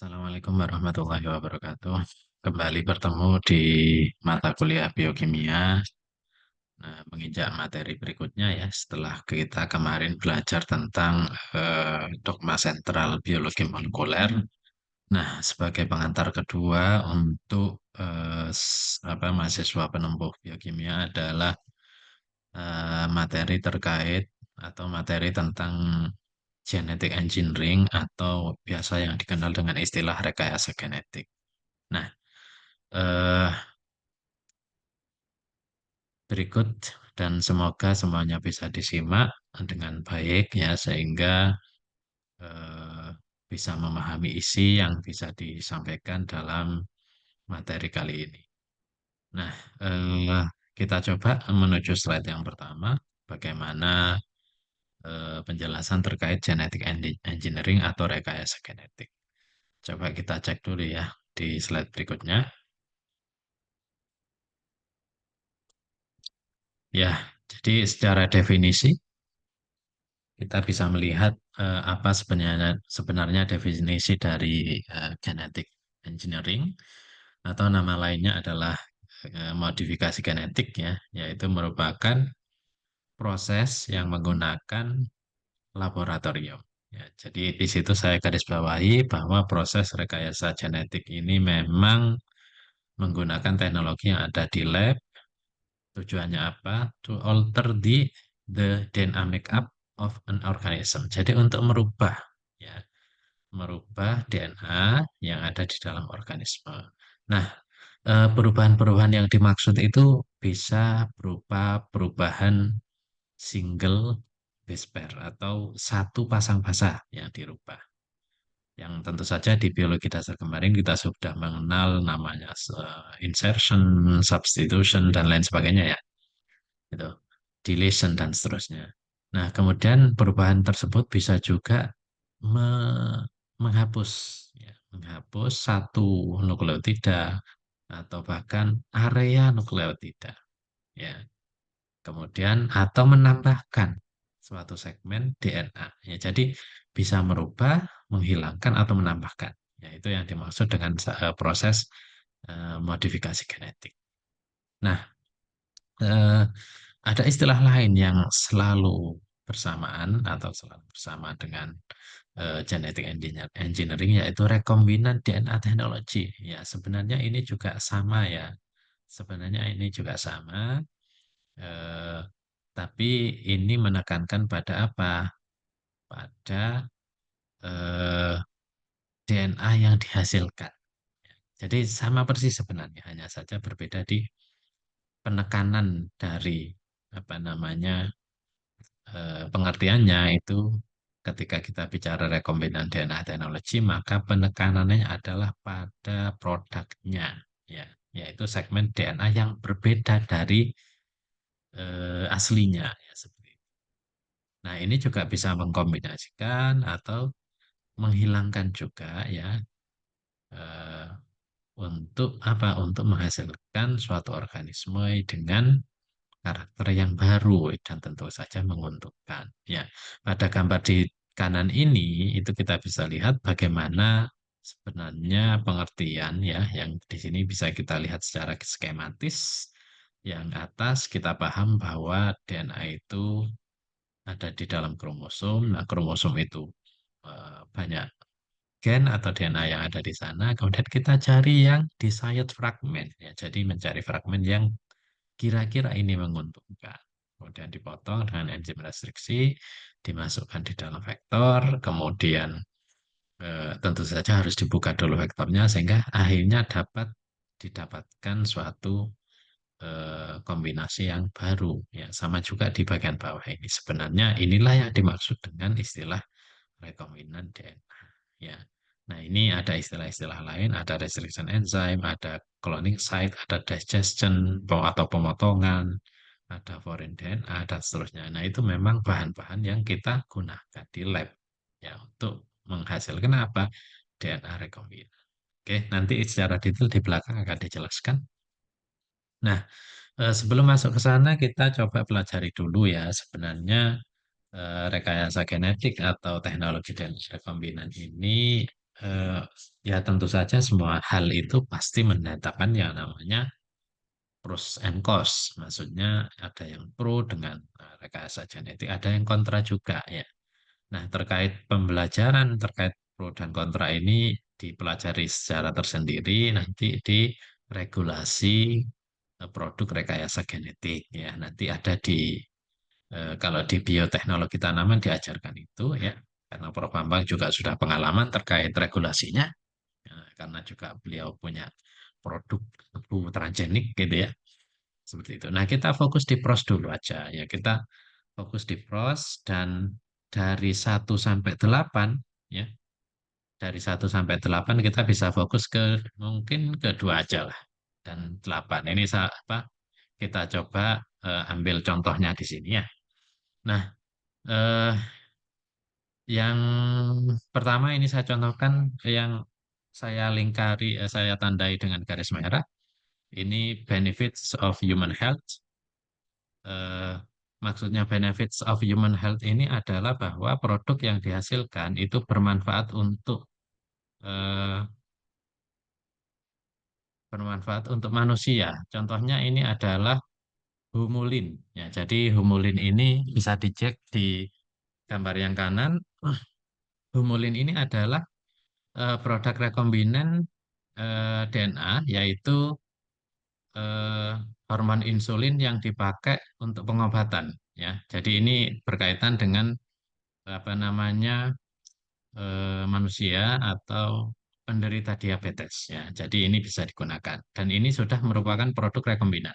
Assalamualaikum warahmatullahi wabarakatuh. Kembali bertemu di mata kuliah biokimia. Nah, menginjak materi berikutnya ya, setelah kita kemarin belajar tentang dogma sentral biologi molekuler. Nah, sebagai pengantar kedua untuk mahasiswa penempuh biokimia adalah materi terkait atau materi tentang genetic engineering atau biasa yang dikenal dengan istilah rekayasa genetik. Nah, eh, berikut dan semoga semuanya bisa disimak dengan baik ya sehingga eh, bisa memahami isi yang bisa disampaikan dalam materi kali ini. Nah, kita coba menuju slide yang pertama, bagaimana penjelasan terkait genetic engineering atau rekayasa genetik. Coba kita cek dulu ya di slide berikutnya. Ya, jadi secara definisi kita bisa melihat apa sebenarnya definisi dari genetic engineering atau nama lainnya adalah modifikasi genetik ya, yaitu merupakan proses yang menggunakan laboratorium. Ya, jadi di situ saya garis bawahi bahwa proses rekayasa genetik ini memang menggunakan teknologi yang ada di lab. Tujuannya apa? To alter the dynamic up of an organism. Jadi untuk merubah ya, merubah DNA yang ada di dalam organisme. Nah, perubahan-perubahan yang dimaksud itu bisa berupa perubahan single base pair atau satu pasang basa yang dirubah. Yang tentu saja di biologi dasar kemarin kita sudah mengenal namanya insertion, substitution, dan lain sebagainya ya. Gitu. Deletion dan seterusnya. Nah, kemudian perubahan tersebut bisa juga menghapus, ya, menghapus satu nukleotida atau bahkan area nukleotida, ya. Kemudian atau menambahkan suatu segmen DNA. Ya, jadi bisa merubah, menghilangkan atau menambahkan. Ya, itu yang dimaksud dengan proses modifikasi genetik. Nah, eh, ada istilah lain yang selalu bersamaan atau selalu bersama dengan genetic engineering yaitu rekombinan DNA teknologi. Ya, sebenarnya ini juga sama ya. Sebenarnya ini juga sama, eh, tapi ini menekankan pada apa? Pada DNA yang dihasilkan. Jadi sama persis sebenarnya, hanya saja berbeda di penekanan dari apa namanya pengertiannya itu ketika kita bicara rekombinan DNA teknologi, maka penekanannya adalah pada produknya, ya, yaitu segmen DNA yang berbeda dari aslinya, ya, seperti itu. Nah, ini juga bisa mengkombinasikan atau menghilangkan juga, ya, eh, untuk apa? Untuk menghasilkan suatu organisme dengan karakter yang baru dan tentu saja menguntungkan. Ya, pada gambar di kanan ini itu kita bisa lihat bagaimana sebenarnya pengertian ya yang di sini bisa kita lihat secara skematis. Yang atas kita paham bahwa DNA itu ada di dalam kromosom. Nah, kromosom itu banyak gen atau DNA yang ada di sana. Kemudian kita cari yang desired fragment ya. Jadi mencari fragmen yang kira-kira ini menguntungkan. Kemudian dipotong dengan enzim restriksi, dimasukkan di dalam vektor, kemudian tentu saja harus dibuka dulu vektornya sehingga akhirnya dapat didapatkan suatu kombinasi yang baru. Ya, sama juga di bagian bawah ini. Sebenarnya inilah yang dimaksud dengan istilah rekombinan DNA. Ya. Nah, ini ada istilah-istilah lain, ada restriction enzyme, ada cloning site, ada digestion atau pemotongan, ada foreign DNA, dan seterusnya. Nah, itu memang bahan-bahan yang kita gunakan di lab ya untuk menghasilkan apa? DNA rekombinan. Oke, nanti secara detail di belakang akan dijelaskan. Nah, sebelum masuk ke sana kita coba pelajari dulu ya sebenarnya rekayasa genetik atau teknologi dan rekombinan ini eh, ya tentu saja semua hal itu pasti mendatangkan yang namanya pros and cons. Maksudnya ada yang pro dengan rekayasa genetik, ada yang kontra juga ya. Nah, terkait pembelajaran terkait pro dan kontra ini dipelajari secara tersendiri nanti di regulasi produk rekayasa genetik ya. Nanti ada di kalau di bioteknologi tanaman diajarkan itu ya. Karena Prof. Bambang juga sudah pengalaman terkait regulasinya. Ya, karena juga beliau punya produk tebu transgenik gitu ya. Seperti itu. Nah, kita fokus di pros dulu aja ya. Kita fokus di pros dan dari 1 sampai 8 ya. Dari 1 sampai 8 kita bisa fokus ke mungkin kedua aja lah. Dan 8 ini apa? Kita coba ambil contohnya di sini ya. Nah, eh, yang pertama ini saya contohkan yang saya lingkari, saya tandai dengan garis merah. Ini benefits of human health. Eh, Maksudnya benefits of human health ini adalah bahwa produk yang dihasilkan itu eh, bermanfaat untuk manusia. Contohnya ini adalah humulin. Ya, jadi humulin ini bisa dicek di gambar yang kanan. Humulin ini adalah produk rekombinan DNA, yaitu eh, hormon insulin yang dipakai untuk pengobatan. Ya, jadi ini berkaitan dengan apa namanya manusia atau penderita diabetes. Ya, jadi ini bisa digunakan dan ini sudah merupakan produk rekombinan.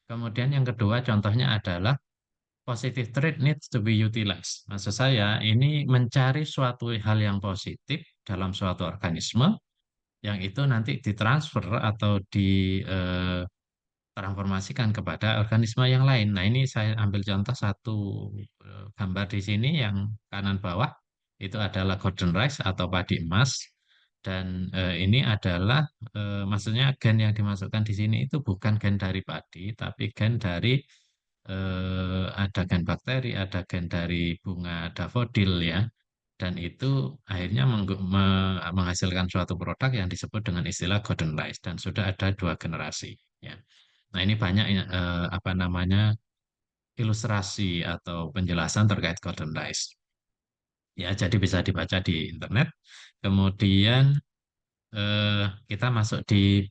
Kemudian yang kedua contohnya adalah positive trait needs to be utilized. Maksud saya ini mencari suatu hal yang positif dalam suatu organisme yang itu nanti ditransfer atau ditransformasikan kepada organisme yang lain. Nah, ini saya ambil contoh satu gambar di sini yang kanan bawah itu adalah golden rice atau padi emas dan ini adalah maksudnya gen yang dimasukkan di sini itu bukan gen dari padi tapi gen dari ada gen bakteri, ada gen dari bunga dafodil ya. Dan itu akhirnya menghasilkan suatu produk yang disebut dengan istilah golden rice dan sudah ada 2 generasi ya. Nah, ini banyak apa namanya ilustrasi atau penjelasan terkait golden rice. Ya, jadi bisa dibaca di internet. Kemudian eh, kita masuk di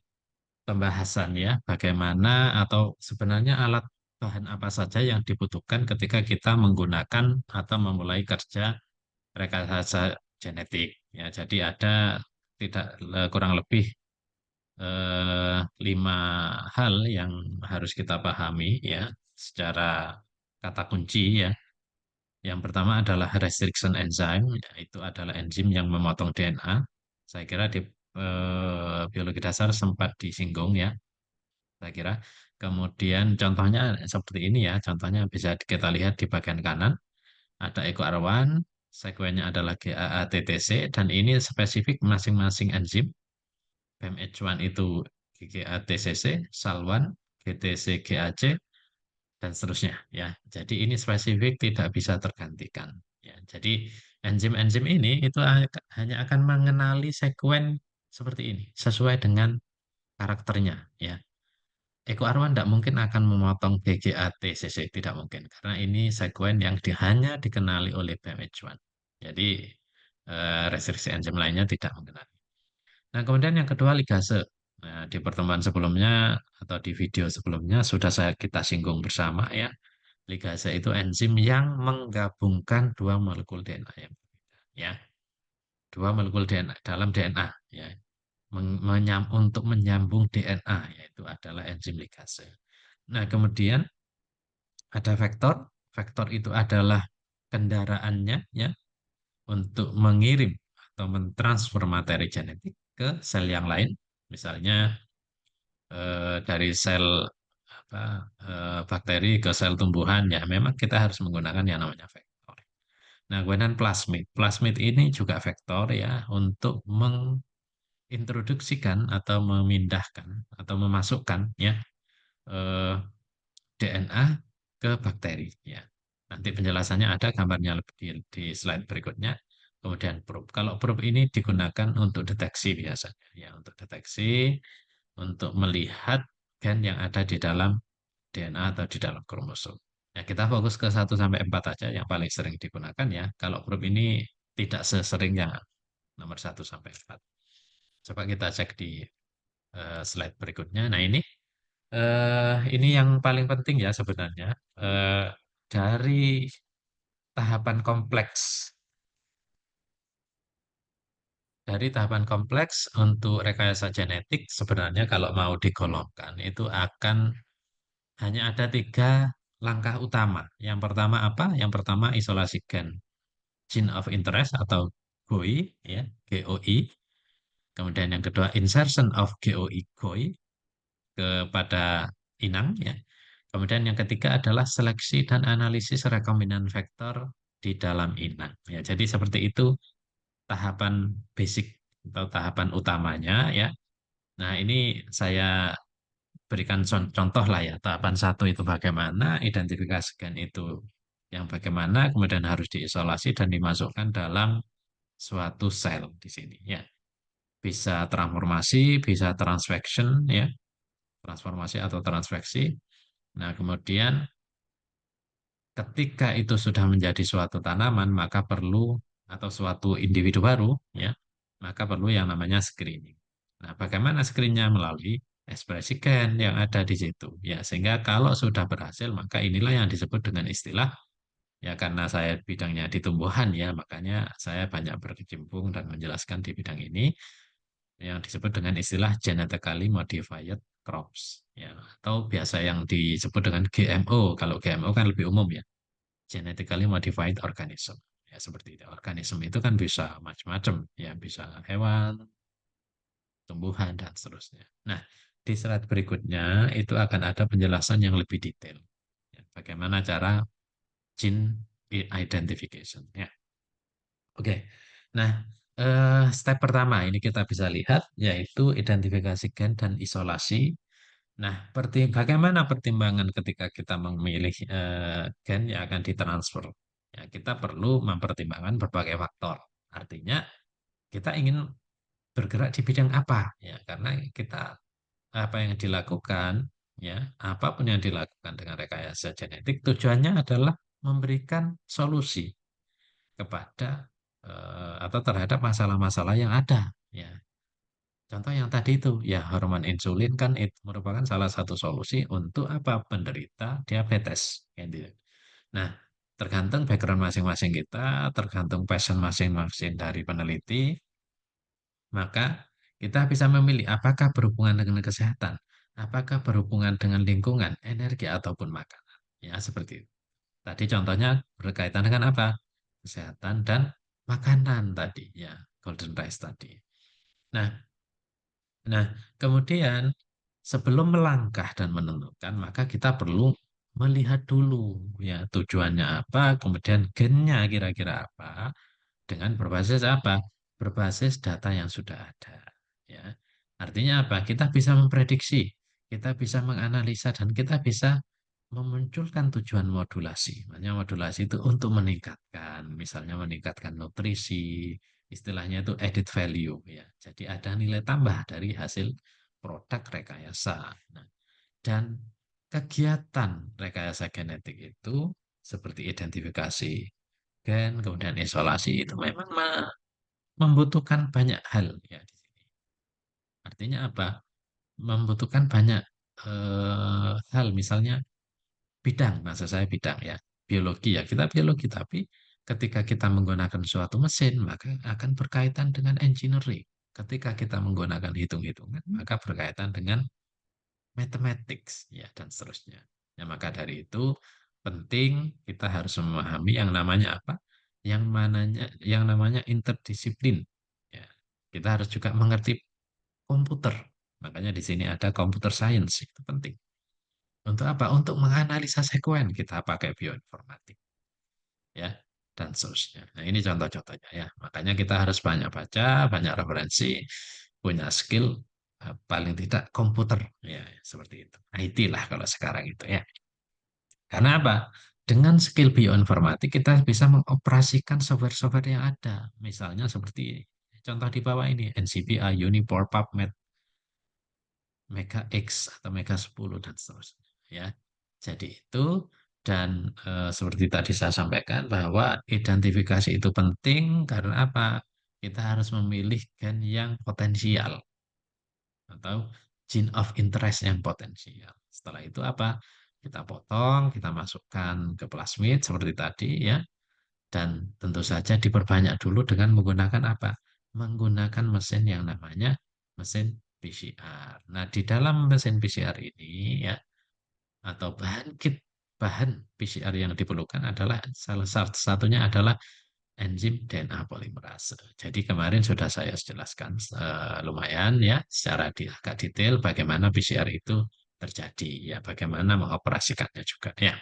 pembahasan ya, bagaimana atau sebenarnya alat bahan apa saja yang dibutuhkan ketika kita menggunakan atau memulai kerja rekayasa genetik. Ya, jadi ada tidak kurang lebih 5 hal yang harus kita pahami ya secara kata kunci ya. Yang pertama adalah restriction enzyme, yaitu adalah enzim yang memotong DNA. Saya kira di biologi dasar sempat disinggung ya, saya kira. Kemudian contohnya seperti ini ya, contohnya bisa kita lihat di bagian kanan. Ada EcoR1, sekuennya adalah GAATTC, dan ini spesifik masing-masing enzim. BMH1 itu GATCC, SAL1, GTCGAC, dan seterusnya ya. Jadi ini spesifik tidak bisa tergantikan. Ya, jadi enzim-enzim ini itu hanya akan mengenali sekuen seperti ini sesuai dengan karakternya ya. EcoR1 tidak mungkin akan memotong BGATCC, tidak mungkin karena ini sekuen yang hanya dikenali oleh BMH1. Jadi restriksi enzim lainnya tidak mengenali. Nah, kemudian yang kedua ligase. Nah, di pertemuan sebelumnya atau di video sebelumnya sudah kita singgung bersama ya. Ligase itu enzim yang menggabungkan 2 molekul DNA yang berbeda, ya. 2 molekul DNA dalam DNA, ya. Untuk menyambung DNA, yaitu adalah enzim ligase. Nah, kemudian ada vektor. Vektor itu adalah kendaraannya, ya, untuk mengirim atau mentransfer materi genetik ke sel yang lain. Misalnya dari sel apa, bakteri ke sel tumbuhan, ya memang kita harus menggunakan yang namanya vektor. Nah, kemudian plasmid. Plasmid ini juga vektor ya untuk mengintroduksikan atau memindahkan atau memasukkan ya eh, DNA ke bakteri ya. Nanti penjelasannya ada gambarnya di slide berikutnya. kemudian probe. Kalau probe ini digunakan untuk deteksi biasanya, ya untuk deteksi, untuk melihat gen yang ada di dalam DNA atau di dalam kromosom. Ya, kita fokus ke 1 sampai 4 aja yang paling sering digunakan ya. Kalau probe ini tidak sesering yang nomor 1 sampai 4. Coba kita cek di slide berikutnya. Nah, ini yang paling penting ya sebenarnya. Dari tahapan kompleks. Dari tahapan kompleks untuk rekayasa genetik sebenarnya kalau mau digolongkan itu akan hanya ada 3 langkah utama. Yang pertama apa? Yang pertama isolasi gen, gene of interest atau GOI, ya, GOI. Kemudian yang kedua insertion of GOI, GOI kepada inang, ya. Kemudian yang ketiga adalah seleksi dan analisis rekombinan vektor di dalam inang. Ya, jadi seperti itu tahapan basic atau tahapan utamanya ya. Nah, ini saya berikan contoh lah ya. Tahapan 1 itu bagaimana, identifikasikan itu yang bagaimana, kemudian harus diisolasi dan dimasukkan dalam suatu sel di sini ya. Bisa transformasi, bisa transfection ya, transformasi atau transfeksi. Nah, kemudian ketika itu sudah menjadi suatu tanaman, maka perlu atau suatu individu baru, ya, maka perlu yang namanya screening. Nah, bagaimana screeningnya melalui ekspresi gen yang ada di situ, ya, sehingga kalau sudah berhasil, maka inilah yang disebut dengan istilah, ya, karena saya bidangnya di tumbuhan, ya, makanya saya banyak berkecimpung dan menjelaskan di bidang ini, yang disebut dengan istilah genetically modified crops, ya, atau biasa yang disebut dengan GMO. Kalau GMO kan lebih umum ya, genetically modified organism. Ya, seperti itu. Organisme itu kan bisa macam-macam, ya, bisa hewan, tumbuhan, dan seterusnya. Nah, di slide berikutnya itu akan ada penjelasan yang lebih detail. Ya, bagaimana cara gene identification. Ya, oke. Nah, step pertama ini kita bisa lihat yaitu identifikasi gen dan isolasi. Nah, bagaimana pertimbangan ketika kita memilih gen yang akan ditransfer? Ya, kita perlu mempertimbangkan berbagai faktor. Artinya, kita ingin bergerak di bidang apa? Ya, karena kita apa yang dilakukan, ya, apapun yang dilakukan dengan rekayasa genetik, tujuannya adalah memberikan solusi kepada atau terhadap masalah-masalah yang ada. Ya, contoh yang tadi itu, ya hormon insulin kan itu merupakan salah satu solusi untuk apa? Penderita diabetes. Gitu. Nah, tergantung background masing-masing kita, tergantung passion masing-masing dari peneliti, maka kita bisa memilih apakah berhubungan dengan kesehatan, apakah berhubungan dengan lingkungan, energi, ataupun makanan. Ya, seperti itu. Tadi contohnya berkaitan dengan apa? Kesehatan dan makanan tadi, ya, golden rice tadi. Nah, Nah, kemudian sebelum melangkah dan menentukan, maka kita perlu melihat dulu ya tujuannya apa, kemudian gennya kira-kira apa, dengan berbasis apa? Berbasis data yang sudah ada. Ya, artinya apa? Kita bisa memprediksi, kita bisa menganalisa, dan kita bisa memunculkan tujuan modulasi. Makanya modulasi itu untuk meningkatkan, misalnya meningkatkan nutrisi, istilahnya itu added value ya. Jadi ada nilai tambah dari hasil produk rekayasa. Nah, dan kegiatan rekayasa genetik itu seperti identifikasi gen, kemudian isolasi itu memang membutuhkan banyak hal ya di sini. Artinya apa? Membutuhkan banyak hal, misalnya bidang, maksud saya bidang ya, biologi ya, kita biologi, tapi ketika kita menggunakan suatu mesin, maka akan berkaitan dengan engineering. Ketika kita menggunakan hitung-hitungan, maka berkaitan dengan mathematics, ya, dan seterusnya. Ya, maka dari itu penting kita harus memahami yang namanya apa? Yang namanya interdisiplin. Ya, kita harus juga mengerti komputer. Makanya di sini ada computer science, itu penting. Untuk apa? Untuk menganalisa sekuen kita pakai bioinformatik, ya, dan seterusnya. Nah, ini contoh-contohnya ya. Makanya kita harus banyak baca, banyak referensi, punya skill paling tidak komputer, ya, seperti itu. IT lah kalau sekarang itu ya. Karena apa? dengan skill bioinformatik kita bisa mengoperasikan software-software yang ada. Misalnya seperti contoh di bawah ini, NCBI, Unifor, PubMed, Mega X atau Mega 10 dan seterusnya. Ya, jadi itu dan seperti tadi saya sampaikan bahwa identifikasi itu penting karena apa? Kita harus memilih gen yang potensial atau gene of interest yang potensial. Setelah itu apa? Kita potong, kita masukkan ke plasmid seperti tadi ya. Dan tentu saja diperbanyak dulu dengan menggunakan apa? Menggunakan mesin yang namanya mesin PCR. Nah, di dalam mesin PCR ini ya atau bahan PCR yang diperlukan adalah salah satunya adalah enzim DNA polimerase. Jadi kemarin sudah saya jelaskan lumayan ya secara agak detail bagaimana PCR itu terjadi ya, bagaimana mengoperasikannya juga ya.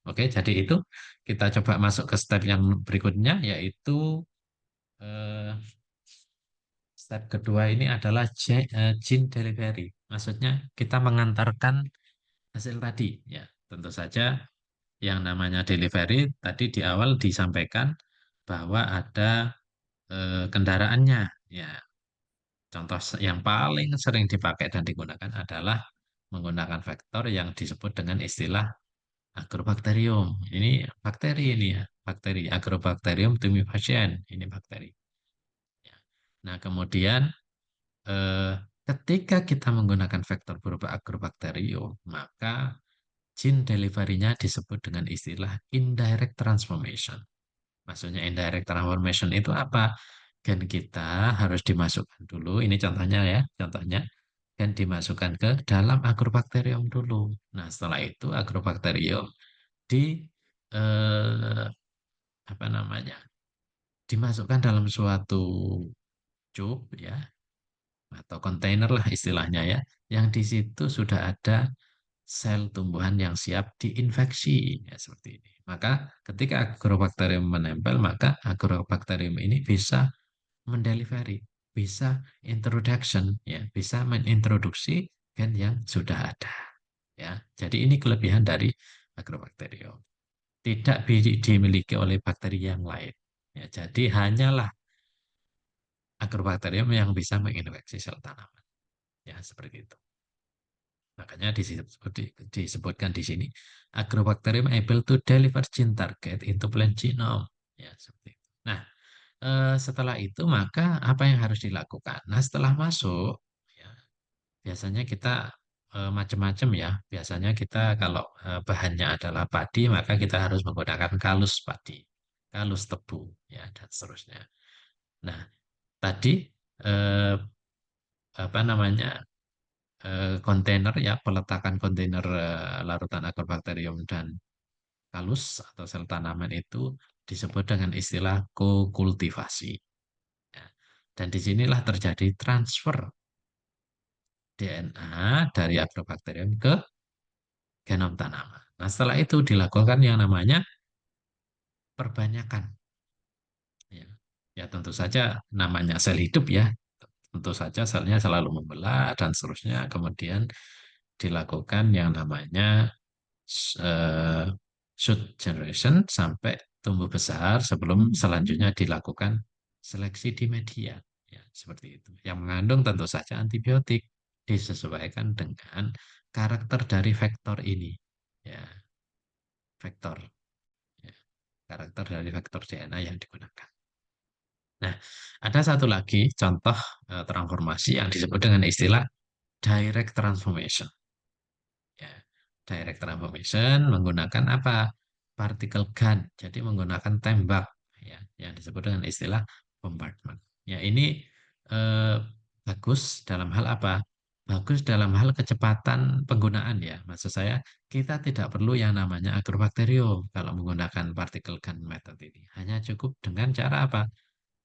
Oke, jadi itu kita coba masuk ke step yang berikutnya yaitu eh, step kedua ini adalah gene delivery. Maksudnya kita mengantarkan hasil tadi ya. Tentu saja yang namanya delivery tadi di awal disampaikan bahwa ada kendaraannya. Ya, contoh yang paling sering dipakai dan digunakan adalah menggunakan vektor yang disebut dengan istilah Agrobacterium. Ini bakteri ini ya, bakteri Agrobacterium tumefaciens. Ini bakteri. Ya. Nah, kemudian eh, ketika kita menggunakan vektor berupa Agrobacterium, maka gene delivery-nya disebut dengan istilah indirect transformation. Maksudnya indirect transformation itu apa? Gen kita harus dimasukkan dulu, ini contohnya ya, contohnya gen dimasukkan ke dalam agrobakterium dulu. Nah, setelah itu agrobakterium di eh, apa namanya? Dimasukkan dalam suatu cup ya atau kontainer lah istilahnya ya, yang di situ sudah ada sel tumbuhan yang siap diinfeksi ya seperti ini. Maka ketika agrobakterium menempel, maka agrobakterium ini bisa mendelivery, bisa introduction ya, bisa menintroduksi gen yang sudah ada ya. Jadi ini kelebihan dari agrobakterium. Tidak dimiliki oleh bakteri yang lain. Ya, jadi hanyalah agrobakterium yang bisa menginfeksi sel tanaman. Ya, seperti itu. Makanya disebutkan di sini, agrobacterium able to deliver gene target into plant genome. Ya, seperti itu. Nah, setelah itu maka apa yang harus dilakukan? Nah, setelah masuk, ya, biasanya kita macam-macam ya. Biasanya kita kalau bahannya adalah padi, maka kita harus menggunakan kalus padi, kalus tebu, ya, dan seterusnya. Nah, tadi eh, apa namanya? Kontainer ya peletakan kontainer larutan agrobakterium dan kalus atau sel tanaman itu disebut dengan istilah kokultivasi. Ya. Dan disinilah terjadi transfer DNA dari agrobakterium ke genom tanaman. Nah, setelah itu dilakukan yang namanya perbanyakan. Ya, ya tentu saja namanya sel hidup ya. Tentu saja selnya selalu membelah dan seterusnya. Kemudian dilakukan yang namanya eh, shoot generation sampai tumbuh besar sebelum selanjutnya dilakukan seleksi di media. Ya, seperti itu. Yang mengandung tentu saja antibiotik disesuaikan dengan karakter dari vektor ini. Ya, vektor. Ya, karakter dari vektor DNA yang digunakan. Nah, ada satu lagi contoh transformasi yang disebut dengan istilah direct transformation. Ya, direct transformation menggunakan apa? Particle gun. Jadi menggunakan tembak ya, yang disebut dengan istilah bombardment. Ya, ini eh, bagus dalam hal apa? Bagus dalam hal kecepatan penggunaan ya. Maksud saya, kita tidak perlu yang namanya agrobakterium kalau menggunakan particle gun method ini. Hanya cukup dengan cara apa?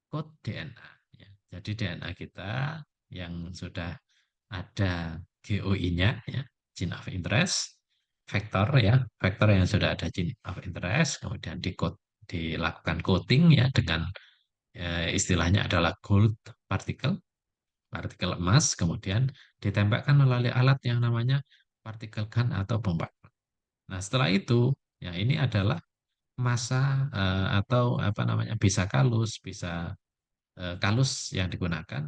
Code DNA. Ya. Jadi DNA kita yang sudah ada GOI-nya, ya, gene of interest, vektor ya, vektor yang sudah ada gene of interest, kemudian dilakukan coating ya dengan istilahnya adalah gold particle, partikel emas, kemudian ditembakkan melalui alat yang namanya particle gun atau bombardment. Nah, setelah itu, ya ini adalah massa atau apa namanya bisa kalus, bisa kalus yang digunakan,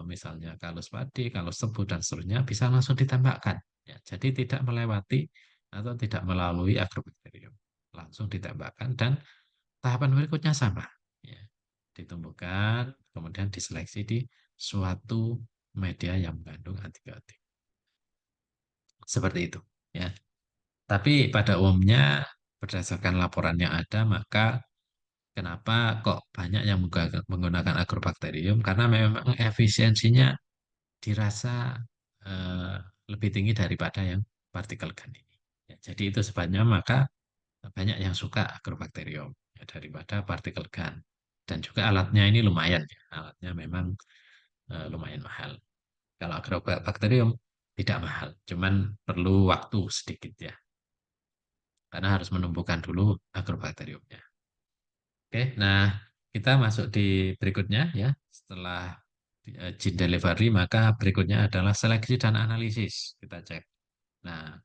misalnya kalus padi, kalus tebu dan seterusnya bisa langsung ditembakkan. Ya, jadi tidak melewati atau tidak melalui agrobakterium, langsung ditembakkan dan tahapan berikutnya sama. Ya, ditumbuhkan, kemudian diseleksi di suatu media yang mengandung antibiotik. Seperti itu. Ya. Tapi pada umumnya berdasarkan laporan yang ada, maka kenapa kok banyak yang menggunakan agrobakterium? Karena memang efisiensinya dirasa eh, lebih tinggi daripada yang partikel gun ini. Ya, jadi itu sebabnya maka banyak yang suka agrobakterium ya, daripada partikel gun. Dan juga alatnya ini lumayan ya, alatnya memang lumayan mahal. Kalau agrobakterium tidak mahal, cuman perlu waktu sedikit ya, karena harus menumbuhkan dulu agrobakteriumnya. Oke, nah kita masuk di berikutnya ya. Setelah gene delivery, maka berikutnya adalah seleksi dan analisis. Kita cek. Nah,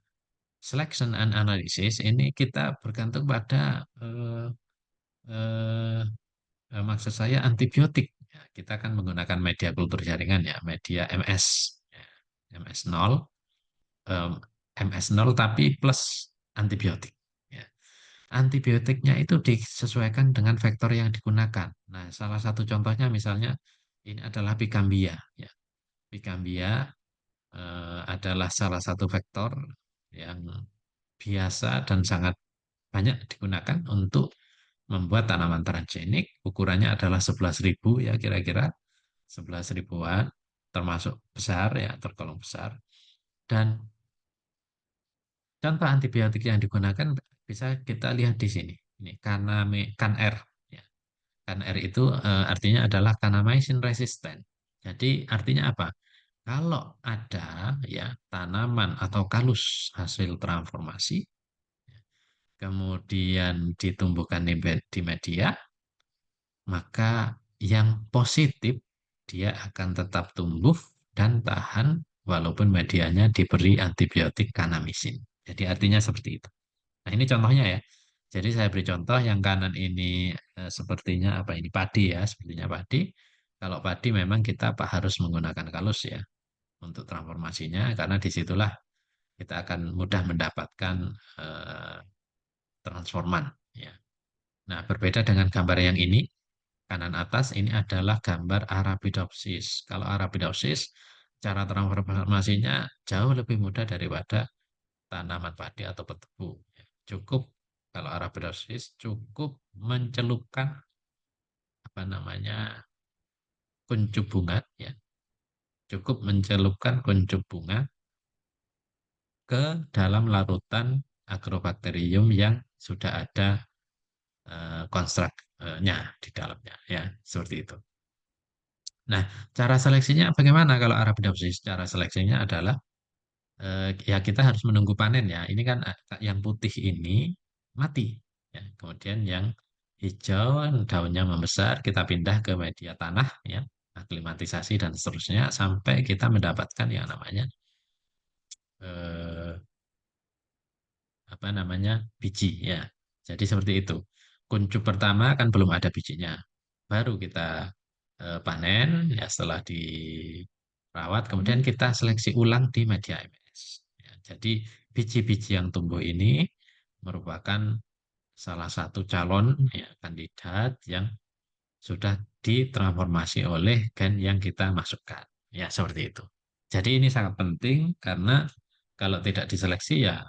selection and analysis ini kita bergantung pada eh, maksud saya antibiotik. Ya, kita akan menggunakan media kultur jaringan ya, media MS. Ya, MS0, em, MS0 tapi plus antibiotik. Ya. Antibiotiknya itu disesuaikan dengan vektor yang digunakan. Nah, salah satu contohnya misalnya ini adalah Picambia. Ya. Picambia adalah salah satu vektor yang biasa dan sangat banyak digunakan untuk membuat tanaman transgenik. Ukurannya adalah 11.000 ya kira-kira 11 ribuan, termasuk besar ya, tergolong besar. Dan contoh antibiotik yang digunakan bisa kita lihat di sini. Ini CanR. Ya. CanR itu artinya adalah kanamycin resistant. Jadi artinya apa? Kalau ada ya tanaman atau kalus hasil transformasi, kemudian ditumbuhkan di media, maka yang positif dia akan tetap tumbuh dan tahan walaupun medianya diberi antibiotik kanamisin. Jadi artinya seperti itu. Nah, ini contohnya ya. Jadi saya beri contoh yang kanan ini sepertinya apa ini padi ya, sepertinya padi. Kalau padi memang kita harus menggunakan kalus ya untuk transformasinya karena disitulah kita akan mudah mendapatkan eh, transforman ya. Nah, berbeda dengan gambar yang ini, kanan atas ini adalah gambar Arabidopsis. Kalau Arabidopsis, cara transformasinya jauh lebih mudah daripada tanaman padi atau petebu. Cukup kalau Arabidopsis cukup mencelupkan apa namanya kuncup bunga ya, cukup mencelupkan kuncup bunga ke dalam larutan agrobakterium yang sudah ada konstruknya di dalamnya ya, seperti itu. Nah, cara seleksinya bagaimana kalau Arabidopsis? Cara seleksinya adalah ya kita harus menunggu panen ya. Ini kan yang putih ini mati. Ya. Kemudian yang hijau daunnya membesar, kita pindah ke media tanah ya, aklimatisasi dan seterusnya sampai kita mendapatkan yang namanya eh, apa namanya biji ya. Jadi seperti itu. Kuncup pertama kan belum ada bijinya. Baru kita panen ya setelah dirawat, kemudian kita seleksi ulang di media MS. Ya, jadi biji-biji yang tumbuh ini merupakan salah satu calon ya, kandidat yang sudah ditransformasi oleh gen yang kita masukkan. Ya, seperti itu. Jadi ini sangat penting karena kalau tidak diseleksi ya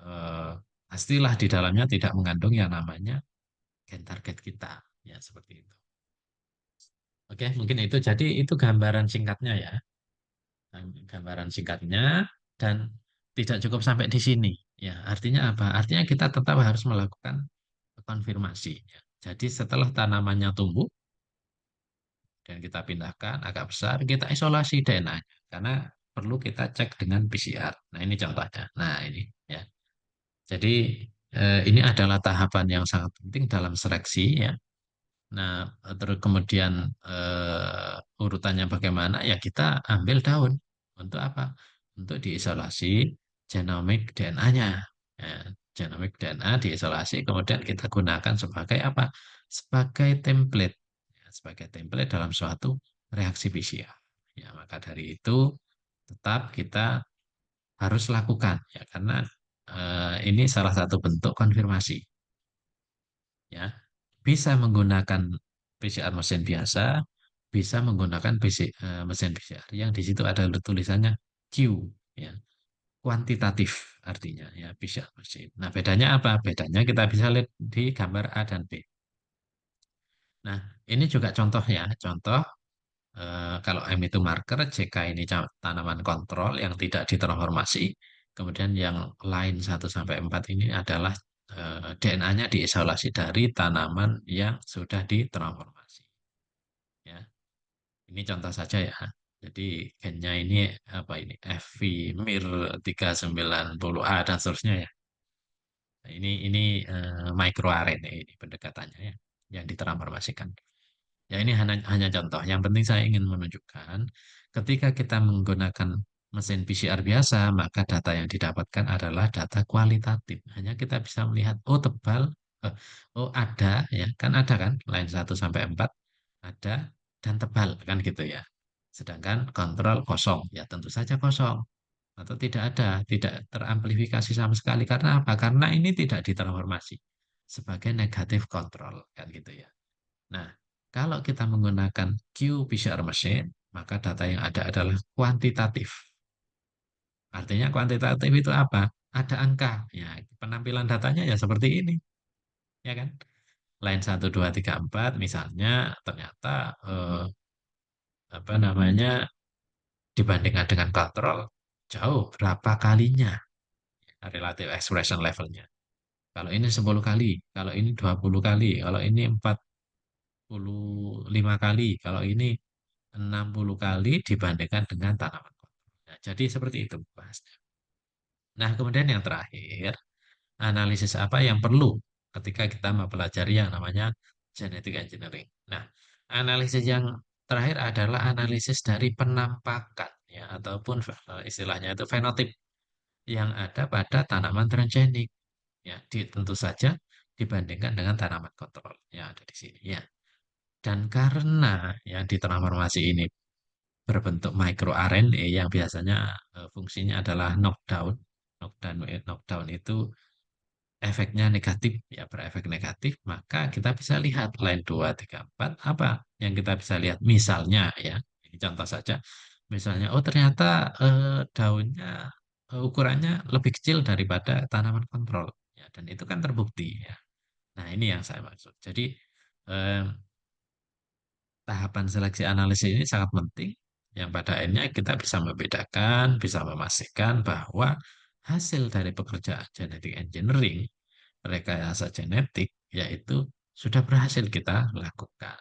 eh, pastilah di dalamnya tidak mengandung yang namanya gen target kita. Ya, seperti itu. Oke, mungkin itu. Jadi itu gambaran singkatnya ya. Gambaran singkatnya dan tidak cukup sampai di sini. Ya, artinya apa? Artinya kita tetap harus melakukan konfirmasi. Ya. Jadi setelah tanamannya tumbuh dan kita pindahkan agak besar, kita isolasi DNA-nya karena perlu kita cek dengan PCR. Nah, ini contohnya. Nah, ini ya. Jadi ini adalah tahapan yang sangat penting dalam seleksi ya. Nah, terus kemudian urutannya bagaimana? Ya kita ambil daun. Untuk apa? Untuk diisolasi genomik DNA-nya. Ya. genomik DNA diisolasi, kemudian kita gunakan sebagai apa? Sebagai template, ya, sebagai template dalam suatu reaksi PCR. Ya, maka dari itu tetap kita harus lakukan, ya, karena ini salah satu bentuk konfirmasi. Ya, bisa menggunakan PCR mesin biasa, bisa menggunakan mesin PCR yang di situ ada tulisannya Q, ya, kuantitatif artinya ya PCR mesin. Nah, bedanya apa? Bedanya kita bisa lihat di gambar A dan B. Nah, ini juga contoh ya, contoh kalau M itu marker, JK ini tanaman kontrol yang tidak ditransformasi, kemudian yang lain 1 sampai 4 ini adalah DNA-nya diisolasi dari tanaman yang sudah ditransformasi. Ya, ini contoh saja ya. Jadi gennya ini apa ini FV MIR 390A dan seterusnya ya. Nah, ini microRNA ini pendekatannya ya, yang ditransformasikan. Ya ini hanya contoh. Yang penting saya ingin menunjukkan ketika kita menggunakan mesin PCR biasa, maka data yang didapatkan adalah data kualitatif. Hanya kita bisa melihat, oh tebal, eh, oh ada, ya kan ada kan, line 1 sampai 4 ada dan tebal kan gitu ya. Sedangkan kontrol kosong, ya tentu saja kosong atau tidak ada, tidak teramplifikasi sama sekali. Karena apa? Karena ini tidak ditransformasi sebagai negatif kontrol kan gitu ya. Nah, kalau kita menggunakan qPCR machine, maka data yang ada adalah kuantitatif. Artinya kuantitatif itu apa? Ada angka. Ya, penampilan datanya ya seperti ini, ya kan? Line 1, 2, 3, 4, misalnya ternyata apa namanya dibandingkan dengan kontrol jauh berapa kalinya relative expression levelnya. Kalau ini 10 kali, kalau ini 20 kali, kalau ini 45 kali, kalau ini 60 kali dibandingkan dengan tanaman kotor. Nah, jadi seperti itu bahasnya. Nah, kemudian yang terakhir, analisis apa yang perlu ketika kita mempelajari yang namanya genetic engineering. Nah, analisis yang terakhir adalah analisis dari penampakan ya ataupun istilahnya itu fenotip yang ada pada tanaman transgenik ya tentu saja dibandingkan dengan tanaman kontrol yang ada di sini ya. Dan karena yang ditransformasi ini berbentuk microRNA yang biasanya fungsinya adalah knockdown. Knockdown itu efeknya negatif, ya berefek negatif, maka kita bisa lihat line 2, 3, 4 apa yang kita bisa lihat. Misalnya ya, ini contoh saja. Misalnya, oh ternyata daunnya ukurannya lebih kecil daripada tanaman kontrol. Ya, dan itu kan terbukti ya. Nah, ini yang saya maksud. Jadi, eh, tahapan seleksi analisis ini sangat penting, yang pada akhirnya kita bisa membedakan, bisa memastikan bahwa hasil dari pekerjaan genetic engineering, rekayasa genetik, yaitu sudah berhasil kita lakukan.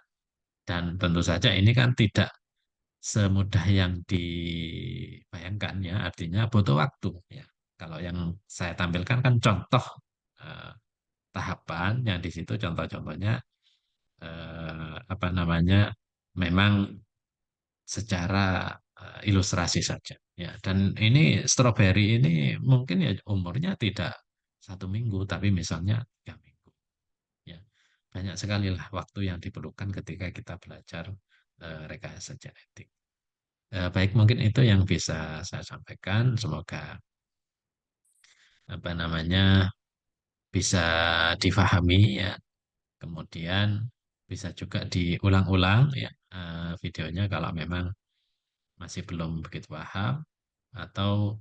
Dan tentu saja ini kan tidak semudah yang dibayangkan ya, artinya butuh waktu ya. Kalau yang saya tampilkan kan contoh eh, tahapan yang di situ contoh-contohnya apa namanya memang secara ilustrasi saja. Ya, dan ini stroberi ini mungkin ya umurnya tidak 1 minggu, tapi misalnya 3 minggu. Ya, banyak sekali lah waktu yang diperlukan ketika kita belajar rekayasa genetik. Baik, mungkin itu yang bisa saya sampaikan. Semoga apa namanya bisa difahami ya. Kemudian bisa juga diulang-ulang ya videonya kalau memang masih belum begitu paham atau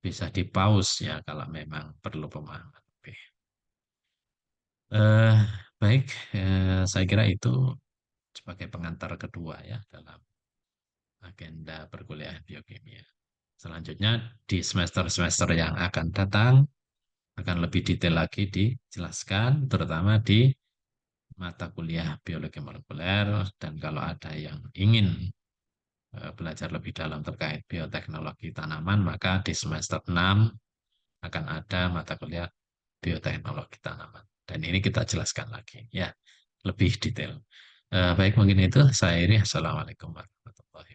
bisa di-pause ya kalau memang perlu pemahaman lebih. Eh, baik, saya kira itu sebagai pengantar kedua ya dalam agenda perkuliahan biokimia. Selanjutnya di semester-semester yang akan datang akan lebih detail lagi dijelaskan, terutama di mata kuliah biologi molekuler dan kalau ada yang ingin belajar lebih dalam terkait bioteknologi tanaman, maka di semester 6 akan ada mata kuliah bioteknologi tanaman. Dan ini kita jelaskan lagi, ya, lebih detail. Baik, mungkin itu saya Iri. Assalamualaikum warahmatullahi wabarakatuh.